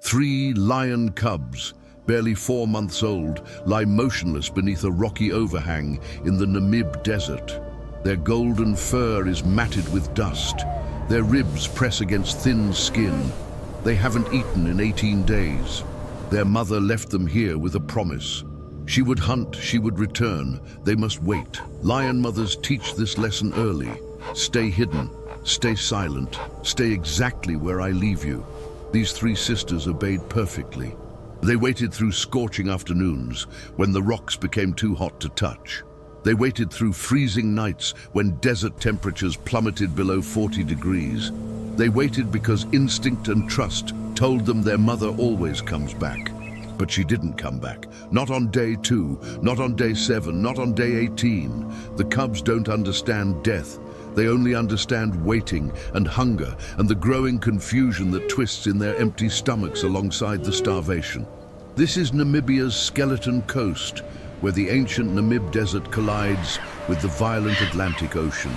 3 lion cubs, barely 4 months old, lie motionless beneath a rocky overhang in the Namib Desert. Their golden fur is matted with dust. Their ribs press against thin skin. They haven't eaten in 18 days. Their mother left them here with a promise. She would hunt, she would return. They must wait. Lion mothers teach this lesson early. Stay hidden, stay silent, stay exactly where I leave you. These 3 sisters obeyed perfectly. They waited through scorching afternoons when the rocks became too hot to touch. They waited through freezing nights when desert temperatures plummeted below 40 degrees. They waited because instinct and trust told them their mother always comes back. But she didn't come back. Not on day 2, not on day 7, not on day 18. The cubs don't understand death. They only understand waiting and hunger and the growing confusion that twists in their empty stomachs alongside the starvation. This is Namibia's skeleton coast, where the ancient Namib Desert collides with the violent Atlantic Ocean.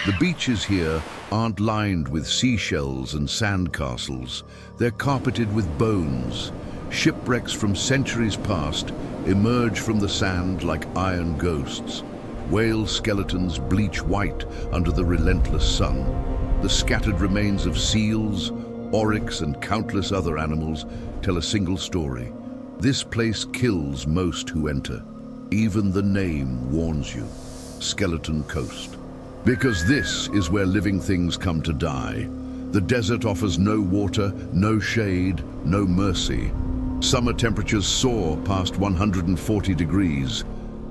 The beaches here aren't lined with seashells and sandcastles. They're carpeted with bones. Shipwrecks from centuries past emerge from the sand like iron ghosts. Whale skeletons bleach white under the relentless sun. The scattered remains of seals, oryx, and countless other animals tell a single story. This place kills most who enter. Even the name warns you, Skeleton Coast. Because this is where living things come to die. The desert offers no water, no shade, no mercy. Summer temperatures soar past 140 degrees.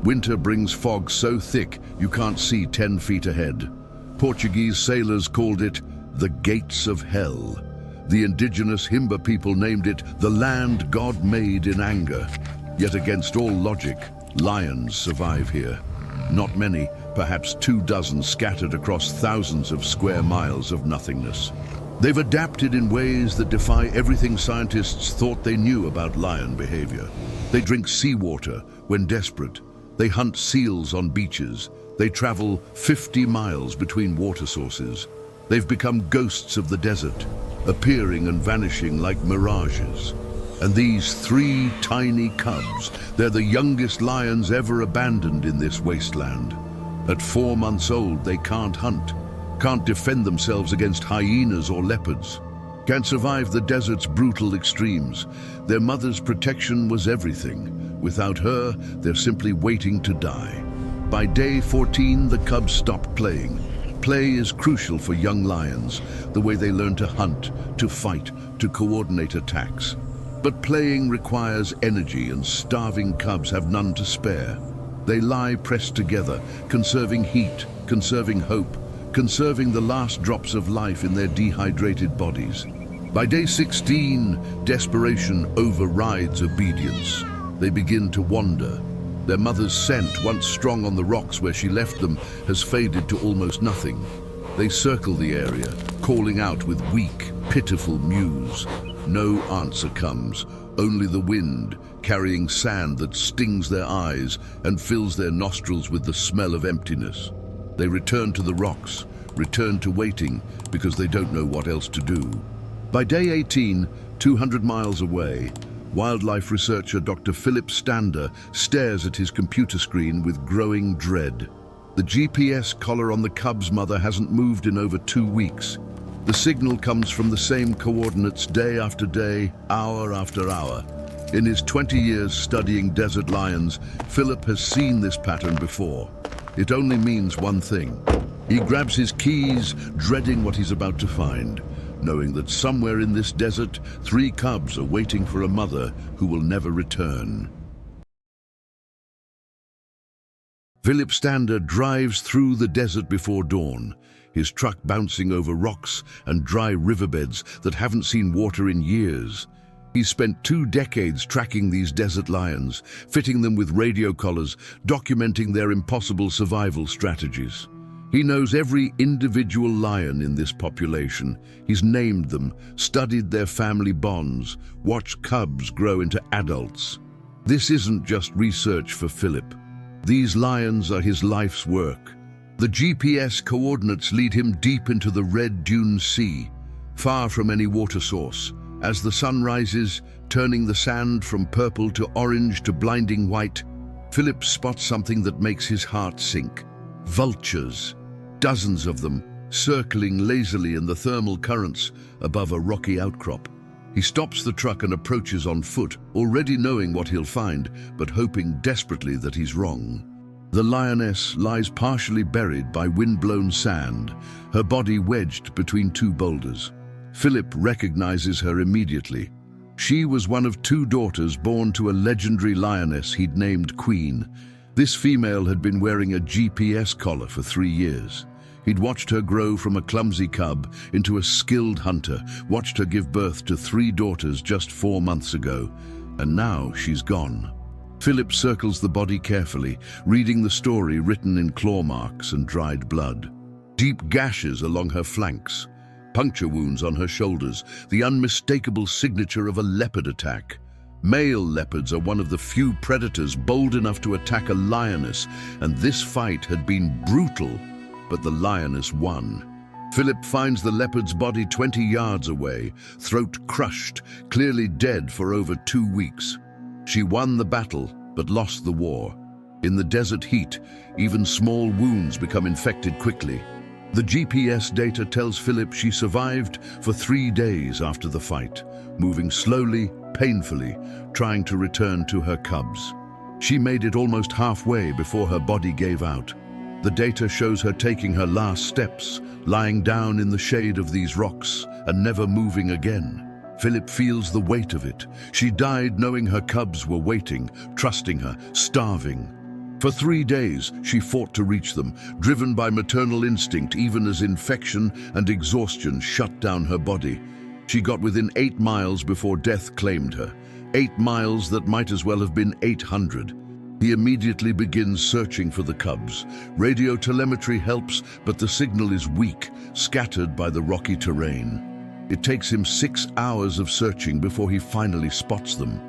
Winter brings fog so thick you can't see 10 feet ahead. Portuguese sailors called it the Gates of Hell. The indigenous Himba people named it the land God made in anger. Yet against all logic, lions survive here. Not many, perhaps 24 scattered across thousands of square miles of nothingness. They've adapted in ways that defy everything scientists thought they knew about lion behavior. They drink seawater when desperate. They hunt seals on beaches. They travel 50 miles between water sources. They've become ghosts of the desert, appearing and vanishing like mirages. And these 3 tiny cubs, they're the youngest lions ever abandoned in this wasteland. At 4 months old, they can't hunt, can't defend themselves against hyenas or leopards, can't survive the desert's brutal extremes. Their mother's protection was everything. Without her, they're simply waiting to die. By day 14, the cubs stopped playing. Play is crucial for young lions, the way they learn to hunt, to fight, to coordinate attacks. But playing requires energy, and starving cubs have none to spare. They lie pressed together, conserving heat, conserving hope, conserving the last drops of life in their dehydrated bodies. By day 16, desperation overrides obedience. They begin to wander. Their mother's scent, once strong on the rocks where she left them, has faded to almost nothing. They circle the area, calling out with weak, pitiful mews. No answer comes, only the wind, carrying sand that stings their eyes and fills their nostrils with the smell of emptiness. They return to the rocks, return to waiting, because they don't know what else to do. By day 18, 200 miles away, wildlife researcher Dr. Philip Stander stares at his computer screen with growing dread. The GPS collar on the cub's mother hasn't moved in over 2 weeks. The signal comes from the same coordinates day after day, hour after hour. In his 20 years studying desert lions, Philip has seen this pattern before. It only means one thing. He grabs his keys, dreading what he's about to find, knowing that somewhere in this desert, 3 cubs are waiting for a mother who will never return. Philip Stander drives through the desert before dawn, his truck bouncing over rocks and dry riverbeds that haven't seen water in years. He's spent 2 decades tracking these desert lions, fitting them with radio collars, documenting their impossible survival strategies. He knows every individual lion in this population. He's named them, studied their family bonds, watched cubs grow into adults. This isn't just research for Philip. These lions are his life's work. The GPS coordinates lead him deep into the Red Dune Sea, far from any water source, As the sun rises, turning the sand from purple to orange to blinding white, Philip spots something that makes his heart sink. Vultures, dozens of them, circling lazily in the thermal currents above a rocky outcrop. He stops the truck and approaches on foot, already knowing what he'll find, but hoping desperately that he's wrong. The lioness lies partially buried by wind-blown sand, her body wedged between two boulders. Philip recognizes her immediately. She was one of two daughters born to a legendary lioness he'd named Queen. This female had been wearing a GPS collar for 3 years. He'd watched her grow from a clumsy cub into a skilled hunter, watched her give birth to 3 daughters just 4 months ago, and now she's gone. Philip circles the body carefully, reading the story written in claw marks and dried blood. Deep gashes along her flanks, puncture wounds on her shoulders, the unmistakable signature of a leopard attack. Male leopards are one of the few predators bold enough to attack a lioness, and this fight had been brutal, but the lioness won. Philip finds the leopard's body 20 yards away, throat crushed, clearly dead for over 2 weeks. She won the battle, but lost the war. In the desert heat, even small wounds become infected quickly. The GPS data tells Philip she survived for 3 days after the fight, moving slowly, painfully, trying to return to her cubs. She made it almost halfway before her body gave out. The data shows her taking her last steps, lying down in the shade of these rocks and never moving again. Philip feels the weight of it. She died knowing her cubs were waiting, trusting her, starving. For 3 days, she fought to reach them, driven by maternal instinct even as infection and exhaustion shut down her body. She got within 8 miles before death claimed her. 8 miles that might as well have been 800. He immediately begins searching for the cubs. Radio telemetry helps, but the signal is weak, scattered by the rocky terrain. It takes him 6 hours of searching before he finally spots them.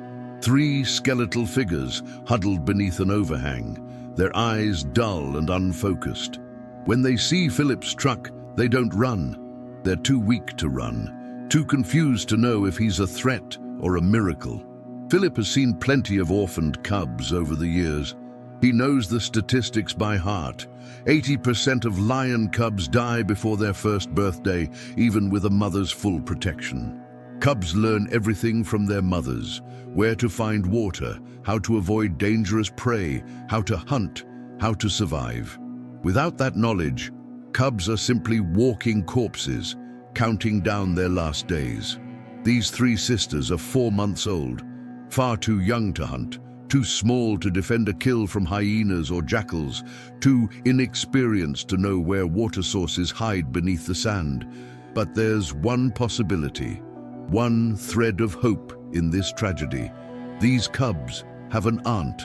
3 skeletal figures huddled beneath an overhang, their eyes dull and unfocused. When they see Philip's truck, they don't run. They're too weak to run, too confused to know if he's a threat or a miracle. Philip has seen plenty of orphaned cubs over the years. He knows the statistics by heart. 80% of lion cubs die before their first birthday, even with a mother's full protection. Cubs learn everything from their mothers: where to find water, how to avoid dangerous prey, how to hunt, how to survive. Without that knowledge, cubs are simply walking corpses, counting down their last days. These 3 sisters are 4 months old, far too young to hunt, too small to defend a kill from hyenas or jackals, too inexperienced to know where water sources hide beneath the sand. But there's one possibility, one thread of hope in this tragedy. These cubs have an aunt,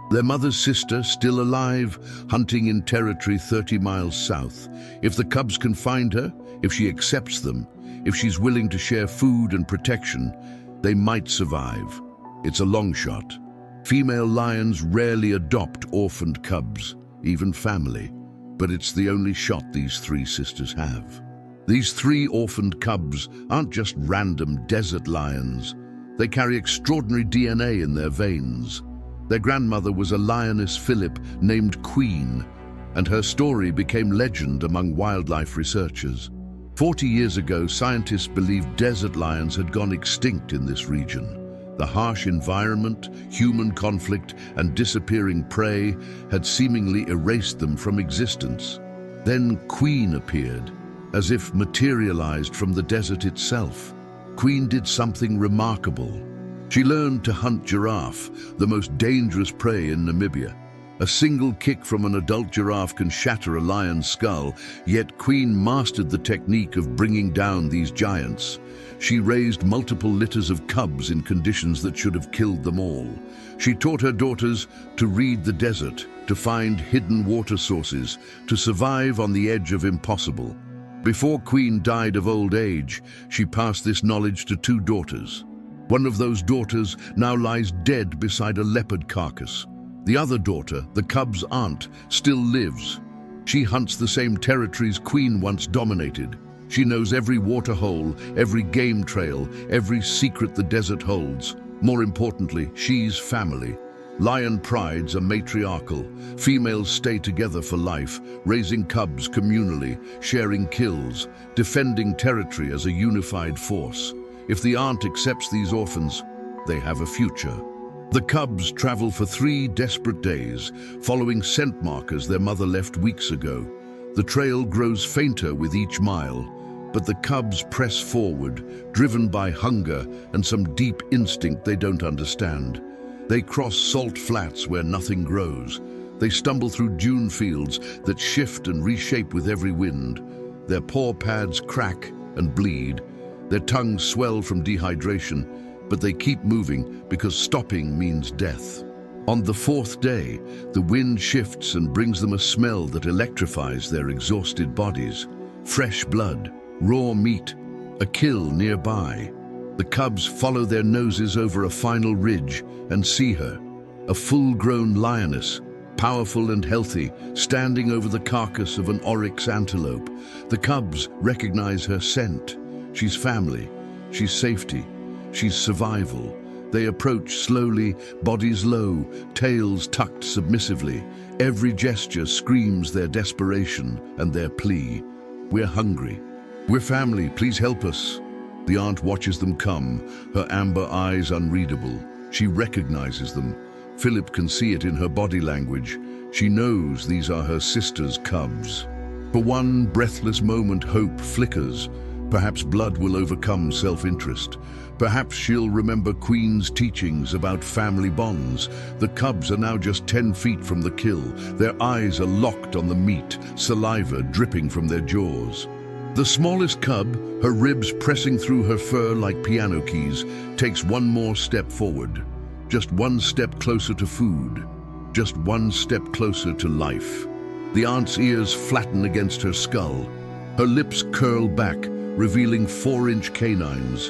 their mother's sister, still alive, hunting in territory 30 miles south. If the cubs can find her, if she accepts them, if she's willing to share food and protection, they might survive. It's a long shot. Female lions rarely adopt orphaned cubs, even family, but it's the only shot these 3 sisters have. These 3 orphaned cubs aren't just random desert lions. They carry extraordinary DNA in their veins. Their grandmother was a lioness Philip named Queen, and her story became legend among wildlife researchers. 40 years ago, scientists believed desert lions had gone extinct in this region. The harsh environment, human conflict, and disappearing prey had seemingly erased them from existence. Then Queen appeared, as if materialized from the desert itself. Queen did something remarkable. She learned to hunt giraffe, the most dangerous prey in Namibia. A single kick from an adult giraffe can shatter a lion's skull, yet Queen mastered the technique of bringing down these giants. She raised multiple litters of cubs in conditions that should have killed them all. She taught her daughters to read the desert, to find hidden water sources, to survive on the edge of impossible. Before Queen died of old age, she passed this knowledge to 2 daughters. One of those daughters now lies dead beside a leopard carcass. The other daughter, the cub's aunt, still lives. She hunts the same territories Queen once dominated. She knows every water hole, every game trail, every secret the desert holds. More importantly, she's family. Lion prides are matriarchal. Females stay together for life, raising cubs communally, sharing kills, defending territory as a unified force. If the aunt accepts these orphans, they have a future. The cubs travel for 3 desperate days, following scent markers their mother left weeks ago. The trail grows fainter with each mile, but the cubs press forward, driven by hunger and some deep instinct they don't understand. They cross salt flats where nothing grows. They stumble through dune fields that shift and reshape with every wind. Their paw pads crack and bleed. Their tongues swell from dehydration, but they keep moving because stopping means death. On the 4th day, the wind shifts and brings them a smell that electrifies their exhausted bodies. Fresh blood, raw meat, a kill nearby. The cubs follow their noses over a final ridge and see her, a full-grown lioness, powerful and healthy, standing over the carcass of an oryx antelope. The cubs recognize her scent. She's family, she's safety, she's survival. They approach slowly, bodies low, tails tucked submissively. Every gesture screams their desperation and their plea. We're hungry. We're family, please help us. The aunt watches them come, her amber eyes unreadable. She recognizes them. Philip can see it in her body language. She knows these are her sister's cubs. For one breathless moment, hope flickers. Perhaps blood will overcome self-interest. Perhaps she'll remember Queen's teachings about family bonds. The cubs are now just 10 feet from the kill. Their eyes are locked on the meat, saliva dripping from their jaws. The smallest cub, her ribs pressing through her fur like piano keys, takes one more step forward. Just one step closer to food. Just one step closer to life. The aunt's ears flatten against her skull. Her lips curl back, revealing 4-inch canines.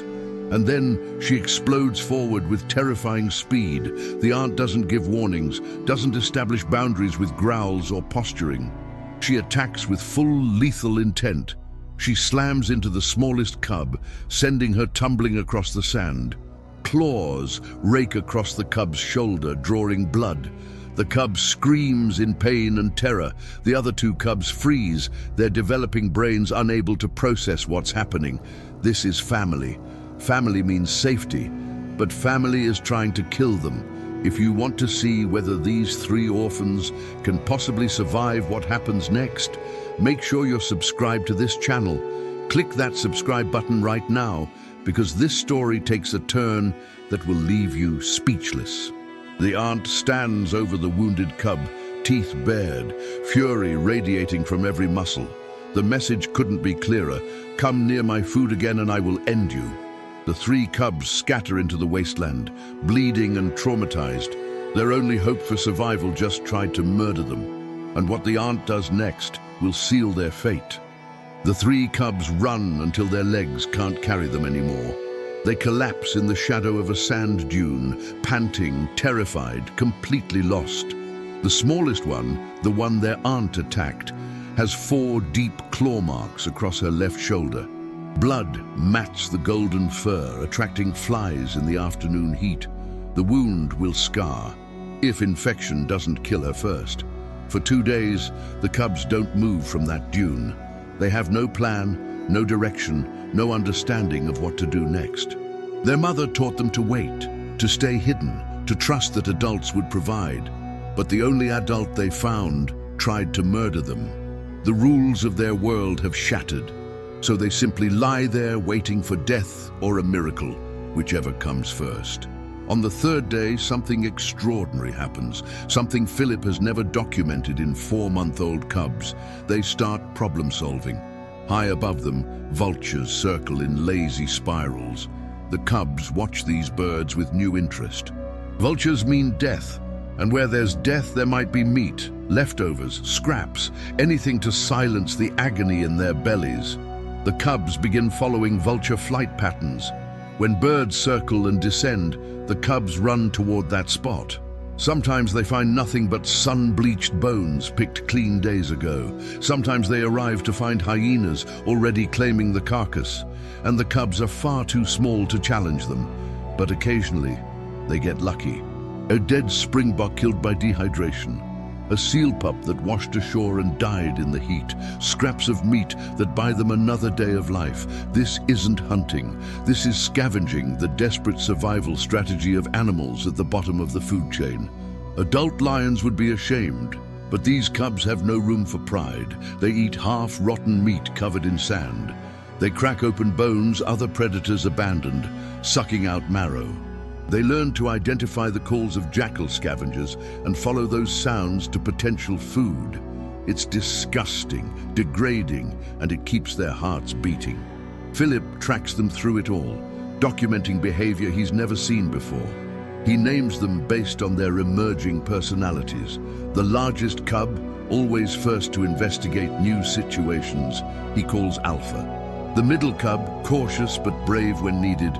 And then she explodes forward with terrifying speed. The aunt doesn't give warnings, doesn't establish boundaries with growls or posturing. She attacks with full lethal intent. She slams into the smallest cub, sending her tumbling across the sand. Claws rake across the cub's shoulder, drawing blood. The cub screams in pain and terror. The other 2 cubs freeze, their developing brains unable to process what's happening. This is family. Family means safety, but family is trying to kill them. If you want to see whether these 3 orphans can possibly survive what happens next, make sure you're subscribed to this channel. Click that subscribe button right now, because this story takes a turn that will leave you speechless. The aunt stands over the wounded cub, teeth bared, fury radiating from every muscle. The message couldn't be clearer. Come near my food again and I will end you. The 3 cubs scatter into the wasteland, bleeding and traumatized. Their only hope for survival just tried to murder them. And what the aunt does next will seal their fate. The 3 cubs run until their legs can't carry them anymore. They collapse in the shadow of a sand dune, panting, terrified, completely lost. The smallest one, the one their aunt attacked, has 4 deep claw marks across her left shoulder. Blood mats the golden fur, attracting flies in the afternoon heat. The wound will scar, if infection doesn't kill her first. For 2 days, the cubs don't move from that dune. They have no plan, no direction, no understanding of what to do next. Their mother taught them to wait, to stay hidden, to trust that adults would provide. But the only adult they found tried to murder them. The rules of their world have shattered, so they simply lie there waiting for death or a miracle, whichever comes first. On the 3rd day, something extraordinary happens, something Philip has never documented in 4-month-old cubs. They start problem solving. High above them, vultures circle in lazy spirals. The cubs watch these birds with new interest. Vultures mean death, and where there's death there might be meat, leftovers, scraps, anything to silence the agony in their bellies. The cubs begin following vulture flight patterns. When birds circle and descend, the cubs run toward that spot. Sometimes they find nothing but sun-bleached bones picked clean days ago. Sometimes they arrive to find hyenas already claiming the carcass, and the cubs are far too small to challenge them. But occasionally, they get lucky. A dead springbok killed by dehydration, a seal pup that washed ashore and died in the heat, scraps of meat that buy them another day of life. This isn't hunting. This is scavenging, the desperate survival strategy of animals at the bottom of the food chain. Adult lions would be ashamed, but these cubs have no room for pride. They eat half-rotten meat covered in sand. They crack open bones other predators abandoned, sucking out marrow. They learn to identify the calls of jackal scavengers and follow those sounds to potential food. It's disgusting, degrading, and it keeps their hearts beating. Philip tracks them through it all, documenting behavior he's never seen before. He names them based on their emerging personalities. The largest cub, always first to investigate new situations, he calls Alpha. The middle cub, cautious but brave when needed,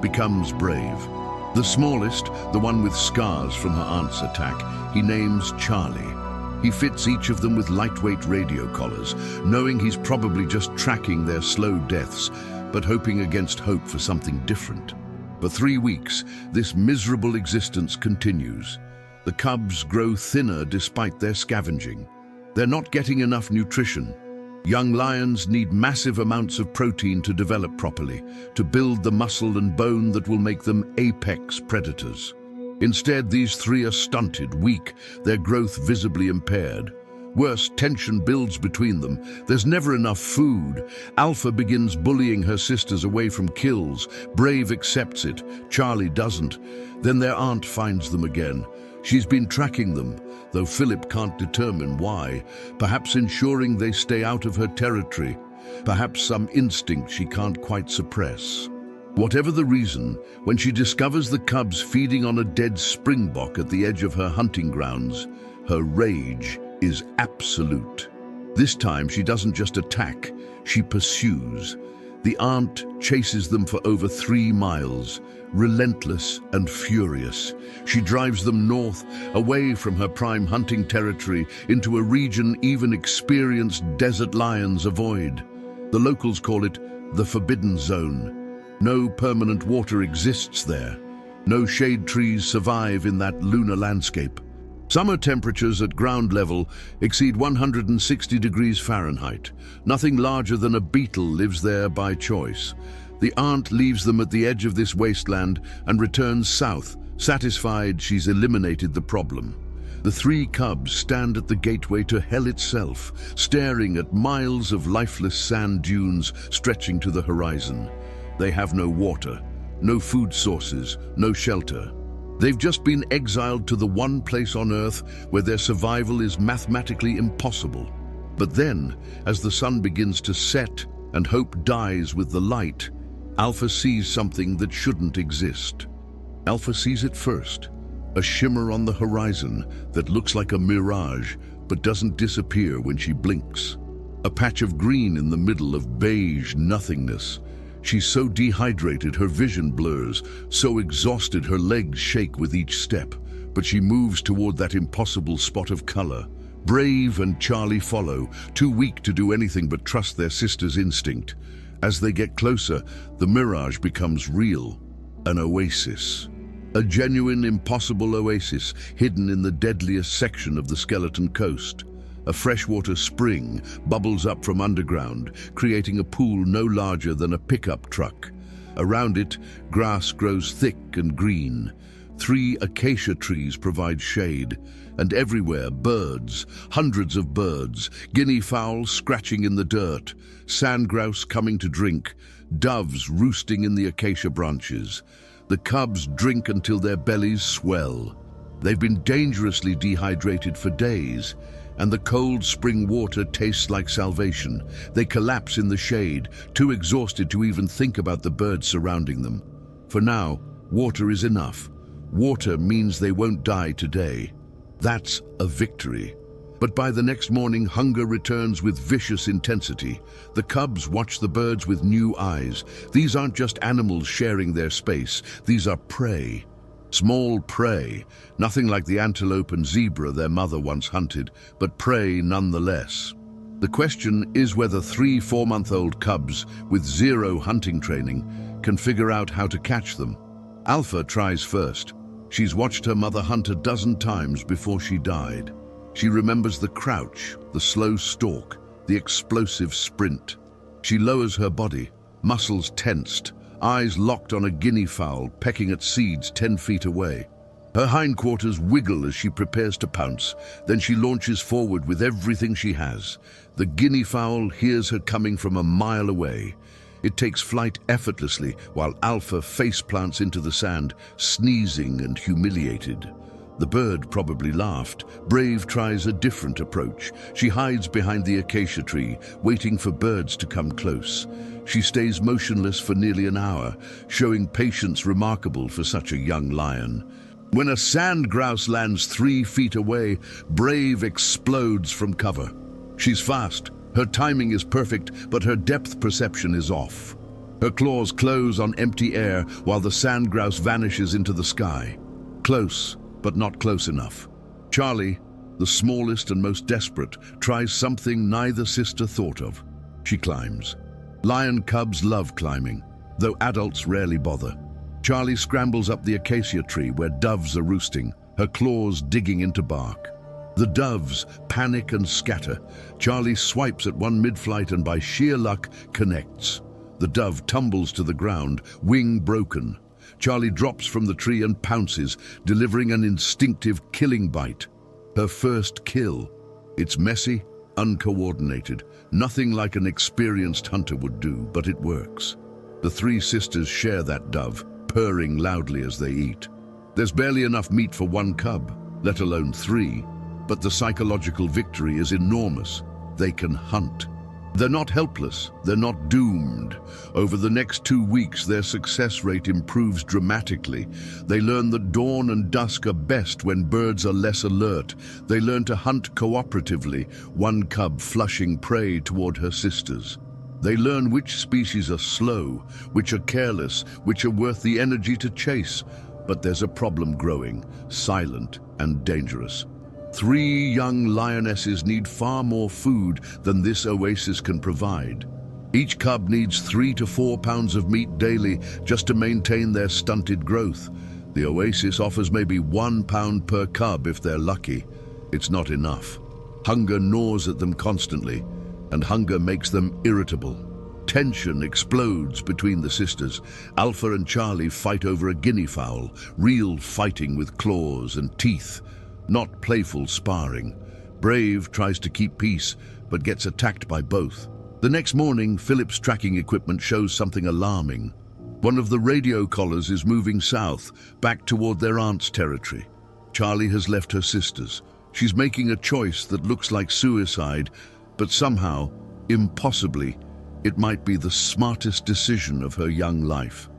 becomes brave. The smallest, the one with scars from her aunt's attack, he names Charlie. He fits each of them with lightweight radio collars, knowing he's probably just tracking their slow deaths, but hoping against hope for something different. For 3 weeks, this miserable existence continues. The cubs grow thinner despite their scavenging. They're not getting enough nutrition. Young lions need massive amounts of protein to develop properly, to build the muscle and bone that will make them apex predators. Instead, these three are stunted, weak, their growth visibly impaired. Worse, tension builds between them. There's never enough food. Alpha begins bullying her sisters away from kills. Brave accepts it. Charlie doesn't. Then their aunt finds them again. She's been tracking them, though Philip can't determine why. Perhaps ensuring they stay out of her territory. Perhaps some instinct she can't quite suppress. Whatever the reason, when she discovers the cubs feeding on a dead springbok at the edge of her hunting grounds, her rage is absolute. This time she doesn't just attack, she pursues. The aunt chases them for over 3 miles, relentless and furious. She drives them north, away from her prime hunting territory, into a region even experienced desert lions avoid. The locals call it the Forbidden Zone. No permanent water exists there. No shade trees survive in that lunar landscape. Summer temperatures at ground level exceed 160 degrees Fahrenheit. Nothing larger than a beetle lives there by choice. The aunt leaves them at the edge of this wasteland and returns south, satisfied she's eliminated the problem. The 3 cubs stand at the gateway to hell itself, staring at miles of lifeless sand dunes stretching to the horizon. They have no water, no food sources, no shelter. They've just been exiled to the one place on Earth where their survival is mathematically impossible. But then, as the sun begins to set and hope dies with the light, Alpha sees something that shouldn't exist. Alpha sees it first, a shimmer on the horizon that looks like a mirage but doesn't disappear when she blinks. A patch of green in the middle of beige nothingness. She's so dehydrated her vision blurs, so exhausted her legs shake with each step, but she moves toward that impossible spot of color. Brave and Charlie follow, too weak to do anything but trust their sister's instinct. As they get closer, the mirage becomes real, an oasis. A genuine, impossible oasis hidden in the deadliest section of the Skeleton Coast. A freshwater spring bubbles up from underground, creating a pool no larger than a pickup truck. Around it, grass grows thick and green. 3 acacia trees provide shade, and everywhere birds, hundreds of birds, guinea fowls scratching in the dirt, sand grouse coming to drink, doves roosting in the acacia branches. The cubs drink until their bellies swell. They've been dangerously dehydrated for days, and the cold spring water tastes like salvation. They collapse in the shade, too exhausted to even think about the birds surrounding them. For now, water is enough. Water means they won't die today. That's a victory. But by the next morning, hunger returns with vicious intensity. The cubs watch the birds with new eyes. These aren't just animals sharing their space. These are prey. Small prey, nothing like the antelope and zebra their mother once hunted, but prey nonetheless. The question is whether 3 4-month-old cubs with 0 hunting training can figure out how to catch them. Alpha tries first. She's watched her mother hunt a dozen times before she died. She remembers the crouch, the slow stalk, the explosive sprint. She lowers her body, muscles tensed, eyes locked on a guinea fowl pecking at seeds 10 feet away. Her hindquarters wiggle as she prepares to pounce, then she launches forward with everything she has. The guinea fowl hears her coming from a mile away. It takes flight effortlessly while Alpha faceplants into the sand, sneezing and humiliated. The bird probably laughed. Brave tries a different approach. She hides behind the acacia tree, waiting for birds to come close. She stays motionless for nearly an hour, showing patience remarkable for such a young lion. When a sand grouse lands 3 feet away, Brave explodes from cover. She's fast. Her timing is perfect, but her depth perception is off. Her claws close on empty air while the sand grouse vanishes into the sky. Close, but not close enough. Charlie, the smallest and most desperate, tries something neither sister thought of. She climbs. Lion cubs love climbing, though adults rarely bother. Charlie scrambles up the acacia tree where doves are roosting, her claws digging into bark. The doves panic and scatter. Charlie swipes at one mid-flight and by sheer luck connects. The dove tumbles to the ground, wing broken. Charlie drops from the tree and pounces, delivering an instinctive killing bite. Her first kill. It's messy, uncoordinated, nothing like an experienced hunter would do, but it works. The 3 sisters share that dove, purring loudly as they eat. There's barely enough meat for 1 cub, let alone 3, but the psychological victory is enormous. They can hunt. They're not helpless, they're not doomed. Over the next 2 weeks, their success rate improves dramatically. They learn that dawn and dusk are best when birds are less alert. They learn to hunt cooperatively, 1 cub flushing prey toward her sisters. They learn which species are slow, which are careless, which are worth the energy to chase. But there's a problem growing, silent and dangerous. 3 young lionesses need far more food than this oasis can provide. Each cub needs 3 to 4 pounds of meat daily just to maintain their stunted growth. The oasis offers maybe 1 pound per cub if they're lucky. It's not enough. Hunger gnaws at them constantly, and hunger makes them irritable. Tension explodes between the sisters. Alpha and Charlie fight over a guinea fowl, real fighting with claws and teeth. Not playful sparring. Brave tries to keep peace, but gets attacked by both. The next morning, Philip's tracking equipment shows something alarming. One of the radio collars is moving south, back toward their aunt's territory. Charlie has left her sisters. She's making a choice that looks like suicide, but somehow, impossibly, it might be the smartest decision of her young life.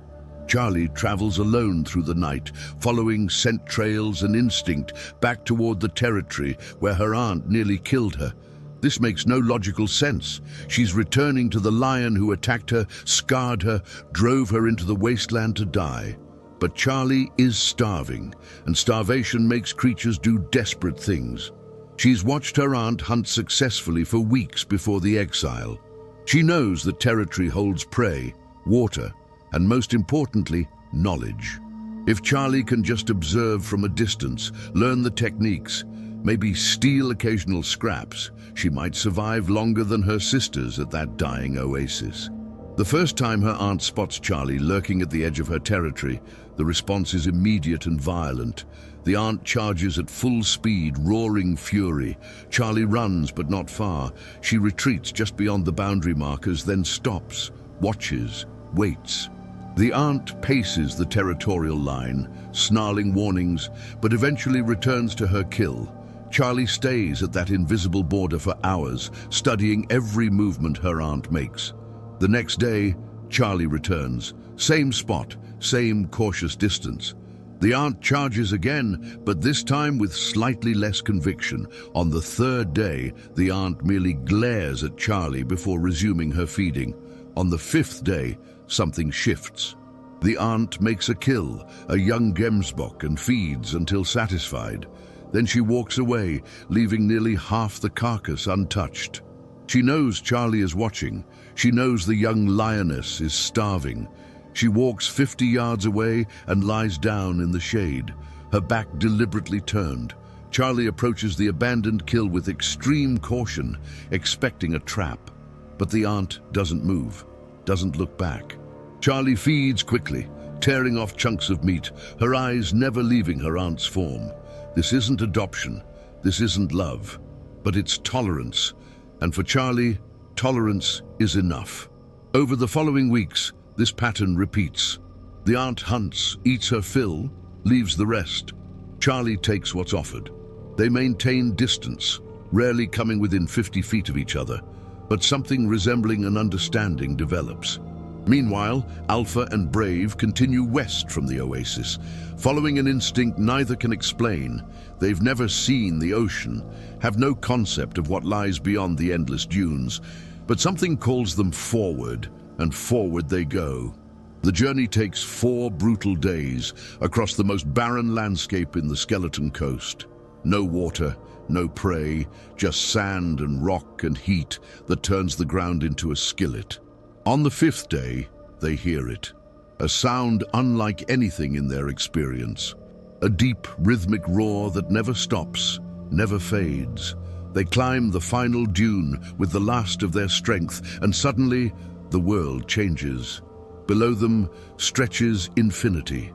Charlie travels alone through the night, following scent trails and instinct back toward the territory where her aunt nearly killed her. This makes no logical sense. She's returning to the lion who attacked her, scarred her, drove her into the wasteland to die. But Charlie is starving, and starvation makes creatures do desperate things. She's watched her aunt hunt successfully for weeks before the exile. She knows the territory holds prey, water, and most importantly, knowledge. If Charlie can just observe from a distance, learn the techniques, maybe steal occasional scraps, she might survive longer than her sisters at that dying oasis. The first time her aunt spots Charlie lurking at the edge of her territory, the response is immediate and violent. The aunt charges at full speed, roaring fury. Charlie runs, but not far. She retreats just beyond the boundary markers, then stops, watches, waits. The aunt paces the territorial line, snarling warnings, but eventually returns to her kill. Charlie stays at that invisible border for hours, studying every movement her aunt makes. The next day, Charlie returns. Same spot, same cautious distance. The aunt charges again, but this time with slightly less conviction. On the 3rd day, the aunt merely glares at Charlie before resuming her feeding. On the 5th day, something shifts. The aunt makes a kill, a young gemsbok, and feeds until satisfied. Then she walks away, leaving nearly half the carcass untouched. She knows Charlie is watching. She knows the young lioness is starving. She walks 50 yards away and lies down in the shade, her back deliberately turned. Charlie approaches the abandoned kill with extreme caution, expecting a trap. But the aunt doesn't move, doesn't look back. Charlie feeds quickly, tearing off chunks of meat, her eyes never leaving her aunt's form. This isn't adoption, this isn't love, but it's tolerance. And for Charlie, tolerance is enough. Over the following weeks, this pattern repeats. The aunt hunts, eats her fill, leaves the rest. Charlie takes what's offered. They maintain distance, rarely coming within 50 feet of each other, but something resembling an understanding develops. Meanwhile, Alpha and Brave continue west from the oasis, following an instinct neither can explain. They've never seen the ocean, have no concept of what lies beyond the endless dunes, but something calls them forward, and forward they go. The journey takes 4 brutal days across the most barren landscape in the Skeleton Coast. No water, no prey, just sand and rock and heat that turns the ground into a skillet. On the 5th day, they hear it. A sound unlike anything in their experience. A deep, rhythmic roar that never stops, never fades. They climb the final dune with the last of their strength, and suddenly, the world changes. Below them stretches infinity.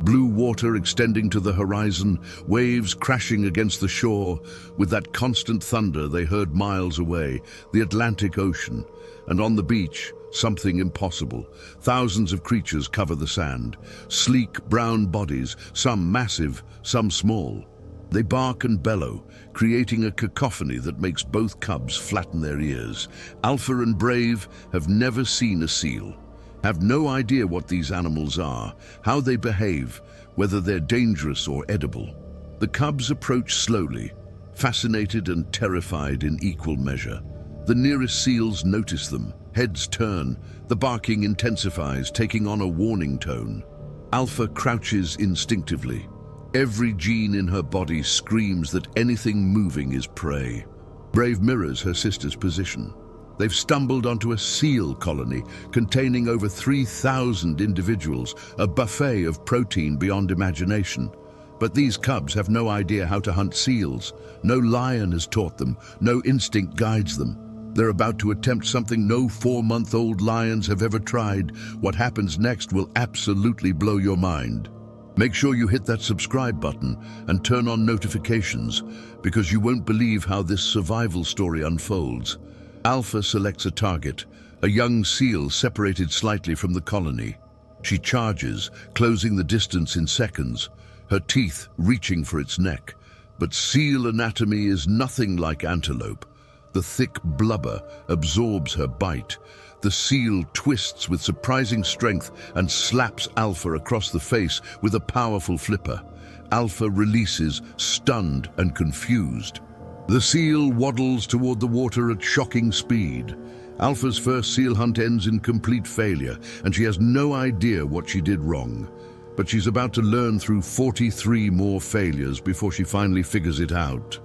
Blue water extending to the horizon, waves crashing against the shore, with that constant thunder they heard miles away, the Atlantic Ocean. And on the beach, something impossible. Thousands of creatures cover the sand, sleek brown bodies, some massive, some small. They bark and bellow, creating a cacophony that makes both cubs flatten their ears. Alpha and Brave have never seen a seal, have no idea what these animals are, how they behave, whether they're dangerous or edible. The cubs approach slowly, fascinated and terrified in equal measure. The nearest seals notice them, heads turn, the barking intensifies, taking on a warning tone. Alpha crouches instinctively. Every gene in her body screams that anything moving is prey. Brave mirrors her sister's position. They've stumbled onto a seal colony containing over 3,000 individuals, a buffet of protein beyond imagination. But these cubs have no idea how to hunt seals. No lion has taught them, no instinct guides them. They're about to attempt something no 4-month-old lions have ever tried. What happens next will absolutely blow your mind. Make sure you hit that subscribe button and turn on notifications, because you won't believe how this survival story unfolds. Alpha selects a target, a young seal separated slightly from the colony. She charges, closing the distance in seconds, her teeth reaching for its neck. But seal anatomy is nothing like antelope. The thick blubber absorbs her bite. The seal twists with surprising strength and slaps Alpha across the face with a powerful flipper. Alpha releases, stunned and confused. The seal waddles toward the water at shocking speed. Alpha's first seal hunt ends in complete failure, and she has no idea what she did wrong. But she's about to learn through 43 more failures before she finally figures it out.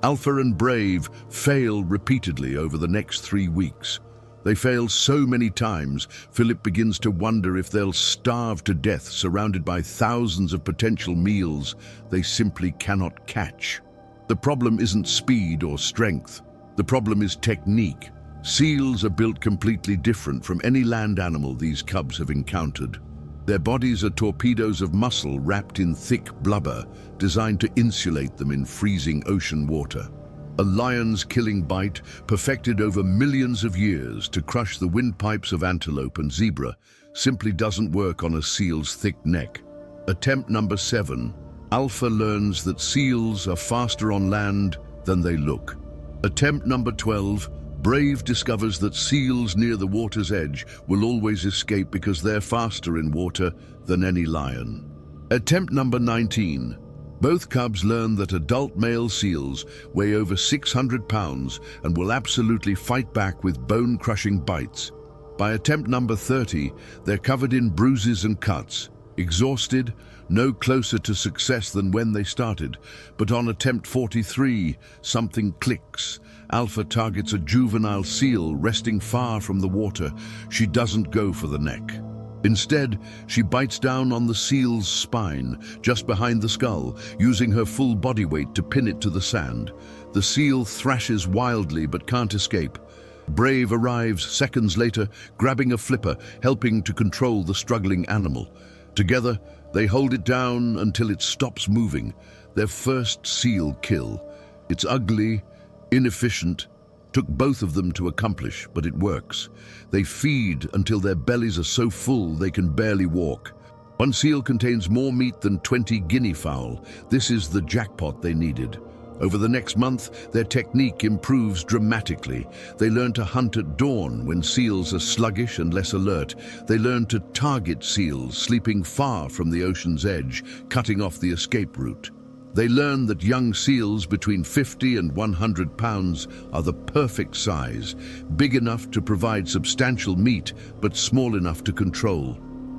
Alpha and Brave fail repeatedly over the next 3 weeks. They fail so many times, Philip begins to wonder if they'll starve to death surrounded by thousands of potential meals they simply cannot catch. The problem isn't speed or strength. The problem is technique. Seals are built completely different from any land animal these cubs have encountered. Their bodies are torpedoes of muscle wrapped in thick blubber, designed to insulate them in freezing ocean water. A lion's killing bite, perfected over millions of years to crush the windpipes of antelope and zebra, simply doesn't work on a seal's thick neck. Attempt number 7. Alpha learns that seals are faster on land than they look. Attempt number 12. Brave discovers that seals near the water's edge will always escape because they're faster in water than any lion. Attempt number 19. Both cubs learn that adult male seals weigh over 600 pounds and will absolutely fight back with bone-crushing bites. By attempt number 30, they're covered in bruises and cuts, exhausted, no closer to success than when they started. But on attempt 43, something clicks. Alpha targets a juvenile seal resting far from the water. She doesn't go for the neck. Instead, she bites down on the seal's spine, just behind the skull, using her full body weight to pin it to the sand. The seal thrashes wildly but can't escape. Brave arrives seconds later, grabbing a flipper, helping to control the struggling animal. Together, they hold it down until it stops moving, their first seal kill. It's ugly, inefficient, took both of them to accomplish, but it works. They feed until their bellies are so full they can barely walk. One seal contains more meat than 20 guinea fowl. This is the jackpot they needed. Over the next month, their technique improves dramatically. They learn to hunt at dawn when seals are sluggish and less alert. They learn to target seals sleeping far from the ocean's edge, cutting off the escape route. They learn that young seals between 50 and 100 pounds are the perfect size, big enough to provide substantial meat, but small enough to control.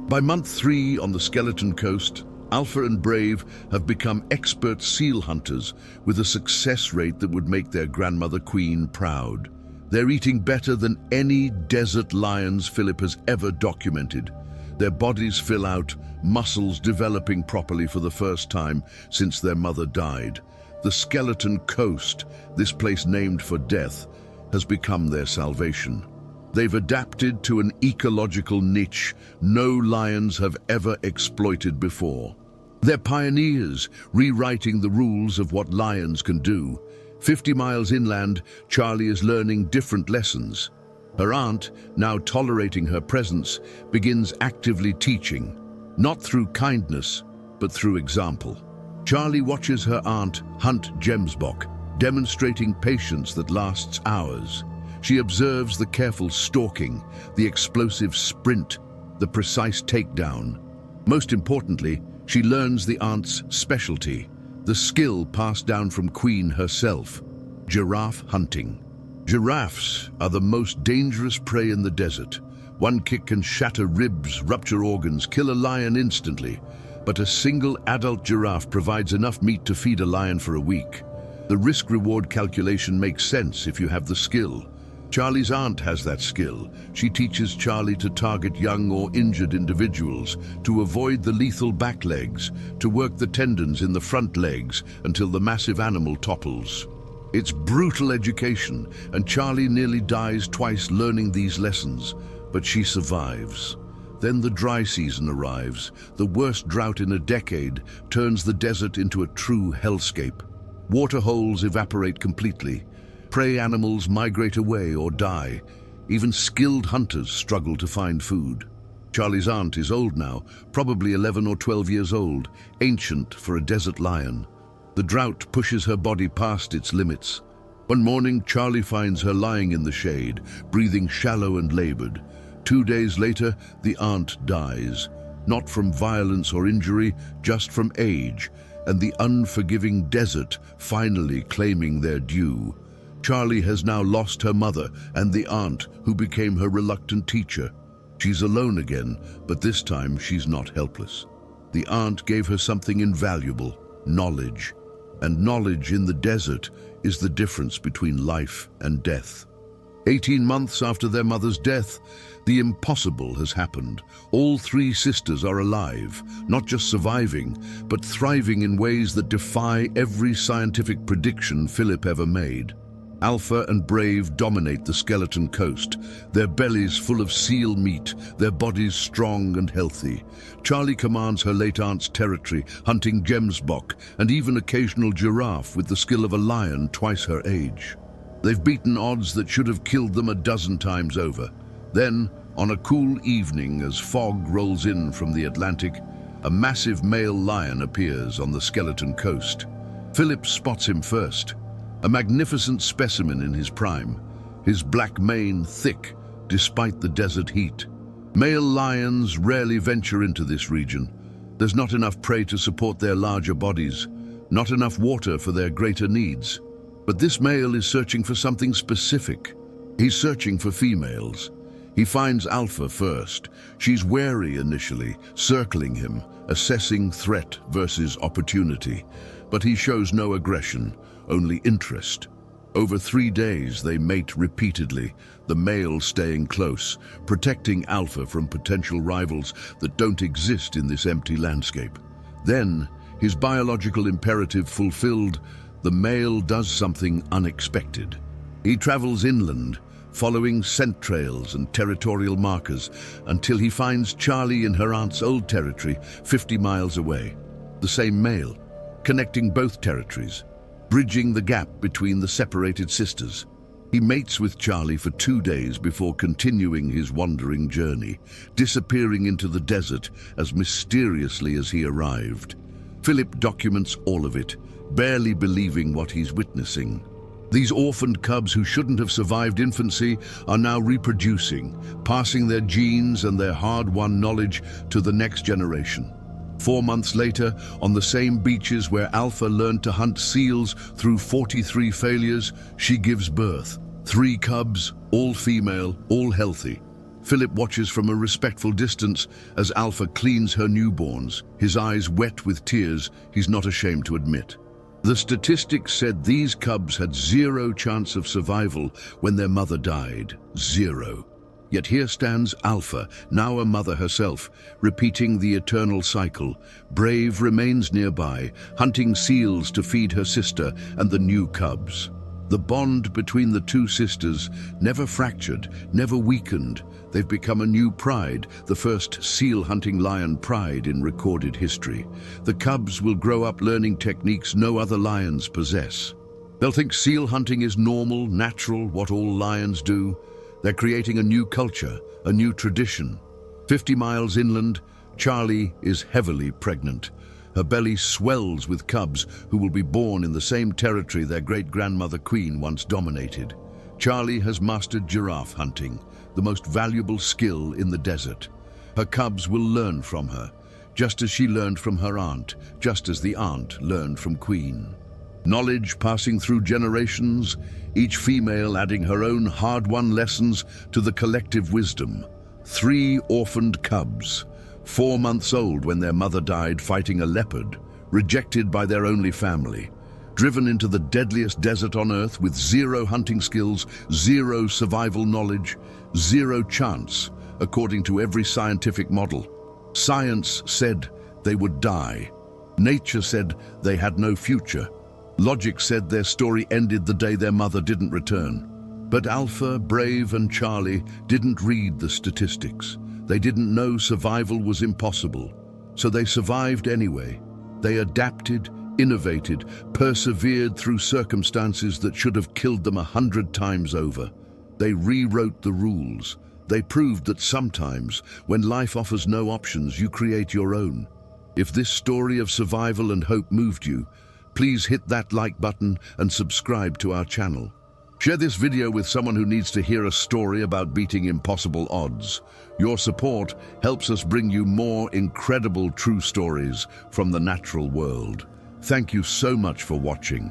By month 3 on the Skeleton Coast, Alpha and Brave have become expert seal hunters with a success rate that would make their grandmother Queen proud. They're eating better than any desert lions Philip has ever documented. Their bodies fill out, muscles developing properly for the first time since their mother died. The Skeleton Coast, this place named for death, has become their salvation. They've adapted to an ecological niche no lions have ever exploited before. They're pioneers, rewriting the rules of what lions can do. 50 miles inland, Charlie is learning different lessons. Her aunt, now tolerating her presence, begins actively teaching, not through kindness, but through example. Charlie watches her aunt hunt gemsbok, demonstrating patience that lasts hours. She observes the careful stalking, the explosive sprint, the precise takedown. Most importantly, she learns the aunt's specialty, the skill passed down from Queen herself: giraffe hunting. Giraffes are the most dangerous prey in the desert. One kick can shatter ribs, rupture organs, kill a lion instantly. But a single adult giraffe provides enough meat to feed a lion for a week. The risk-reward calculation makes sense if you have the skill. Charlie's aunt has that skill. She teaches Charlie to target young or injured individuals, to avoid the lethal back legs, to work the tendons in the front legs until the massive animal topples. It's brutal education, and Charlie nearly dies twice learning these lessons, but she survives. Then the dry season arrives. The worst drought in a decade turns the desert into a true hellscape. Water holes evaporate completely. Prey animals migrate away or die. Even skilled hunters struggle to find food. Charlie's aunt is old now, probably 11 or 12 years old, ancient for a desert lion. The drought pushes her body past its limits. One morning, Charlie finds her lying in the shade, breathing shallow and labored. 2 days later, the aunt dies, not from violence or injury, just from age, and the unforgiving desert finally claiming their due. Charlie has now lost her mother and the aunt who became her reluctant teacher. She's alone again, but this time she's not helpless. The aunt gave her something invaluable: knowledge. And knowledge in the desert is the difference between life and death. 18 months after their mother's death, the impossible has happened. All 3 sisters are alive, not just surviving, but thriving in ways that defy every scientific prediction Philip ever made. Alpha and Brave dominate the Skeleton Coast, their bellies full of seal meat, their bodies strong and healthy. Charlie commands her late aunt's territory, hunting gemsbok and even occasional giraffe with the skill of a lion twice her age. They've beaten odds that should have killed them a dozen times over. Then, on a cool evening as fog rolls in from the Atlantic, a massive male lion appears on the Skeleton Coast. Philip spots him first. A magnificent specimen in his prime, his black mane thick despite the desert heat. Male lions rarely venture into this region. There's not enough prey to support their larger bodies, not enough water for their greater needs. But this male is searching for something specific. He's searching for females. He finds Alpha first. She's wary initially, circling him, assessing threat versus opportunity. But he shows no aggression, only interest. Over 3 days, they mate repeatedly, the male staying close, protecting Alpha from potential rivals that don't exist in this empty landscape. Then, his biological imperative fulfilled, the male does something unexpected. He travels inland, following scent trails and territorial markers until he finds Charlie in her aunt's old territory 50 miles away. The same male, connecting both territories, bridging the gap between the separated sisters. He mates with Charlie for 2 days before continuing his wandering journey, disappearing into the desert as mysteriously as he arrived. Philip documents all of it, barely believing what he's witnessing. These orphaned cubs who shouldn't have survived infancy are now reproducing, passing their genes and their hard-won knowledge to the next generation. 4 months later, on the same beaches where Alpha learned to hunt seals through 43 failures, she gives birth. 3 cubs, all female, all healthy. Philip watches from a respectful distance as Alpha cleans her newborns, his eyes wet with tears he's not ashamed to admit. The statistics said these cubs had 0 chance of survival when their mother died. 0. Yet here stands Alpha, now a mother herself, repeating the eternal cycle. Brave remains nearby, hunting seals to feed her sister and the new cubs. The bond between the 2 sisters never fractured, never weakened. They've become a new pride, the first seal-hunting lion pride in recorded history. The cubs will grow up learning techniques no other lions possess. They'll think seal hunting is normal, natural, what all lions do. They're creating a new culture, a new tradition. 50 miles inland, Charlie is heavily pregnant. Her belly swells with cubs who will be born in the same territory their great-grandmother Queen once dominated. Charlie has mastered giraffe hunting, the most valuable skill in the desert. Her cubs will learn from her, just as she learned from her aunt, just as the aunt learned from Queen. Knowledge passing through generations, each female adding her own hard-won lessons to the collective wisdom. 3 orphaned cubs, 4 months old when their mother died fighting a leopard, rejected by their only family, driven into the deadliest desert on Earth with 0 hunting skills, 0 survival knowledge, 0 chance, according to every scientific model. Science said they would die. Nature said they had no future. Logic said their story ended the day their mother didn't return. But Alpha, Brave, and Charlie didn't read the statistics. They didn't know survival was impossible. So they survived anyway. They adapted, innovated, persevered through circumstances that should have killed them 100 times over. They rewrote the rules. They proved that sometimes, when life offers no options, you create your own. If this story of survival and hope moved you, please hit that like button and subscribe to our channel. Share this video with someone who needs to hear a story about beating impossible odds. Your support helps us bring you more incredible true stories from the natural world. Thank you so much for watching.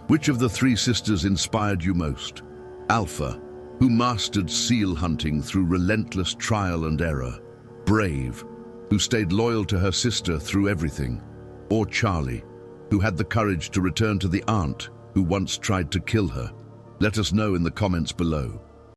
Which of the 3 sisters inspired you most? Alpha, who mastered seal hunting through relentless trial and error. Brave, who stayed loyal to her sister through everything. Or Charlie, who had the courage to return to the aunt who once tried to kill her. Let us know in the comments below.